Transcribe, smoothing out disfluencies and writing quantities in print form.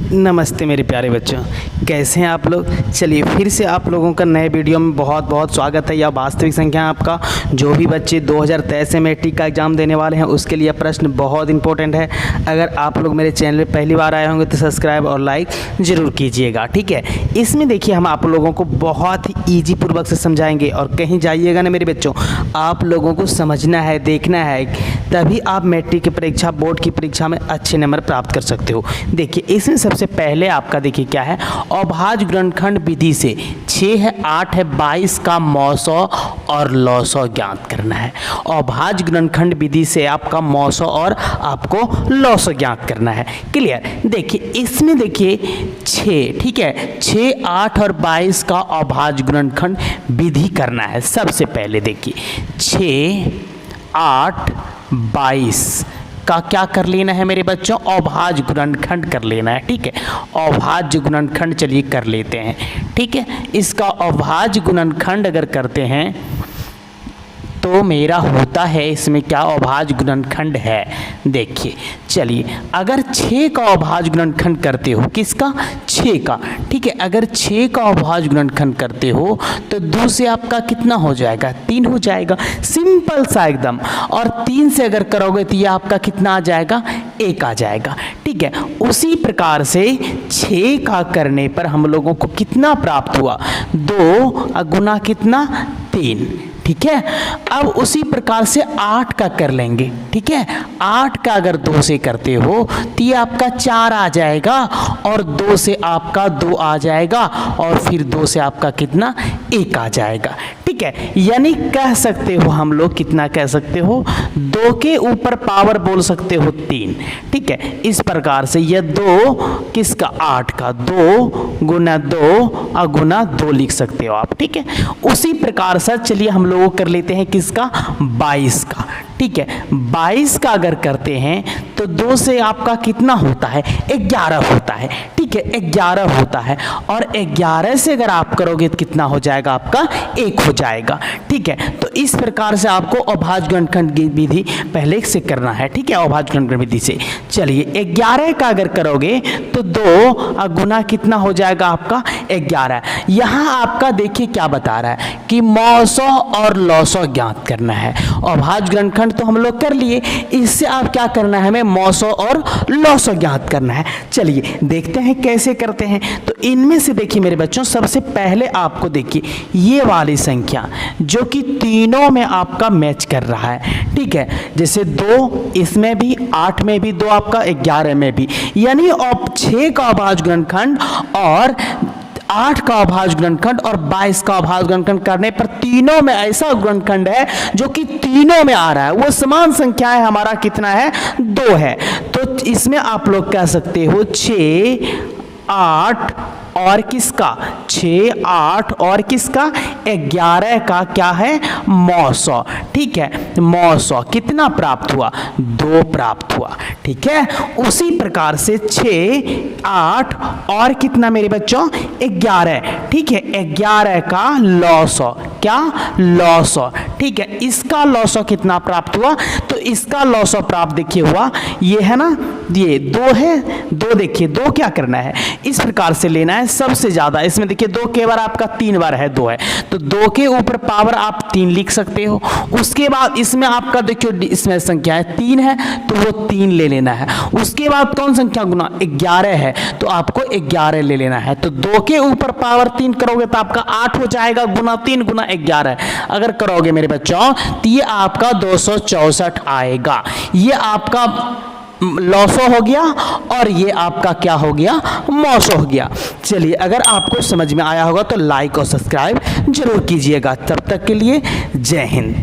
नमस्ते मेरे प्यारे बच्चों, कैसे हैं आप लोग। चलिए फिर से आप लोगों का नए वीडियो में बहुत बहुत स्वागत है। यह वास्तविक संख्या है आपका। जो भी बच्चे 2023 से मैट्रिक का एग्ज़ाम देने वाले हैं उसके लिए प्रश्न बहुत इंपॉर्टेंट है। अगर आप लोग मेरे चैनल में पहली बार आए होंगे तो सब्सक्राइब और लाइक ज़रूर कीजिएगा, ठीक है। इसमें देखिए हम आप लोगों को बहुत ही ईजी पूर्वक से समझाएंगे और कहीं जाइएगा ना मेरे बच्चों, आप लोगों को समझना है, देखना है, तभी आप मैट्रिक की परीक्षा, बोर्ड की परीक्षा में अच्छे नंबर प्राप्त कर सकते हो। देखिए इसमें सबसे पहले आपका देखिए क्या है, अभाज्य गुणनखंड विधि से 6 है, 8 है, 22 का मौसौ और लौसौ ज्ञात करना है। अभाज्य गुणनखंड विधि से आपका मौसौ और आपको लौसौ ज्ञात करना है। क्लियर। देखिए इसमें देखिए 6, ठीक है, 6, 8 और 22 का अभाज्य गुणनखंड विधि करना है। सबसे पहले देखिए 6, 8, 22 का क्या कर लेना है मेरे बच्चों, अभाज्य गुणनखंड कर लेना है, ठीक है। अभाज्य गुणनखंड चलिए कर लेते हैं, ठीक है। इसका अभाज्य गुणनखंड अगर करते हैं तो मेरा होता है इसमें क्या, अभाज्य गुणनखंड है। देखिए चलिए अगर 6 का अभाज्य गुणनखंड करते हो, किसका, 6 का, ठीक है। अगर 6 का अभाज्य गुणनखंड करते हो तो 2 से आपका कितना हो जाएगा, 3 हो जाएगा, सिंपल सा एकदम। और 3 से अगर करोगे तो ये आपका कितना आ जाएगा, 1 आ जाएगा, ठीक है। उसी प्रकार से 6 का करने पर हम लोगों को कितना प्राप्त हुआ, 2 गुना कितना, 3, ठीक है। अब उसी प्रकार से 8 का कर लेंगे, ठीक है। 8 का अगर 2 से करते हो तो ये आपका 4 आ जाएगा और 2 से आपका 2 आ जाएगा और फिर 2 से आपका कितना, 1 आ जाएगा, ठीक है। यानी कह सकते हो हम लोग, कितना कह सकते हो, 2 के ऊपर पावर बोल सकते हो 3, ठीक है। इस प्रकार से यह 2 किसका, 8 का, 2 गुना 2 और गुना 2 लिख सकते हो आप, ठीक है। उसी प्रकार से चलिए हम लोग कर लेते हैं किसका, 22 का, ठीक है। 22 का अगर करते हैं तो 2 से आपका कितना होता है, 11 होता है, ठीक है, 11 होता है। और 11 से अगर आप करोगे तो कितना हो जाएगा आपका, 1 हो जाएगा, ठीक है। तो इस प्रकार से आपको अभाज्य गुणनखंड की विधि पहले से करना है, ठीक है, अभाज्य गुणनखंड विधि से। चलिए 11 का अगर करोगे तो 2 गुना कितना हो जाएगा आपका, 11। यहाँ आपका देखिए क्या बता रहा है कि मौसौ और लौसौ ज्ञात करना है। अभाज्य गुणनखंड तो हम लोग कर लिए, इससे आप क्या करना है, हमें मौसौ और लौसौ ज्ञात करना है। चलिए देखते हैं कैसे करते हैं। तो इनमें से देखिए मेरे बच्चों, सबसे पहले आपको देखिए ये वाली संख्या जो कि तीनों में आपका मैच कर रहा है, ठीक है। जैसे 2 इसमें भी, 8 में भी 2 आपका, 11 में भी, यानी अब 6 का अभाज्य गुणनखंड और 8 का अभाज्य गुणनखंड और 22 का अभाज्य गुणनखंड करने पर तीनों में ऐसा गुणनखंड है जो कि तीनों में आ रहा है, वो समान संख्या है, हमारा कितना है, 2 है। तो इसमें आप लोग कह सकते हो 6, 8 और किसका, 6, 8 और किसका, 11 का क्या है, मौसौ, ठीक है। मौसौ कितना प्राप्त हुआ, 2 प्राप्त हुआ, ठीक है। उसी प्रकार से 6, 8 और कितना मेरे बच्चों, 11, ठीक है। 11 का लौसौ, क्या, लौसौ, ठीक है। इसका लौसौ कितना प्राप्त हुआ, तो इसका लौसौ प्राप्त देखिए हुआ, ये है ना, ये 2 है, 2 देखिए 2 क्या करना है, इस प्रकार से लेना है सबसे ज्यादा। इसमें देखिए 2 के बार आपका 3 बार है, 2 है, तो 2 के ऊपर पावर आप 3 लिख सकते हो। उसके बाद इसमें आपका देखियो, इसमें संख्या है 3 है तो वो 3 ले लेना है। उसके बाद कौन संख्या गुना, 11 है तो आपको 11 ले लेना है। तो 2 के ऊपर पावर 3 करोगे तो आपका 8 हो जाएगा, गुना 3 गुना 11 अगर करोगे मेरे बच्चों तो ये आपका 264 आएगा। ये आपका लौसौ हो गया और ये आपका क्या हो गया, मौसौ हो गया। चलिए अगर आपको समझ में आया होगा तो लाइक और सब्सक्राइब जरूर कीजिएगा। तब तक के लिए जय हिंद।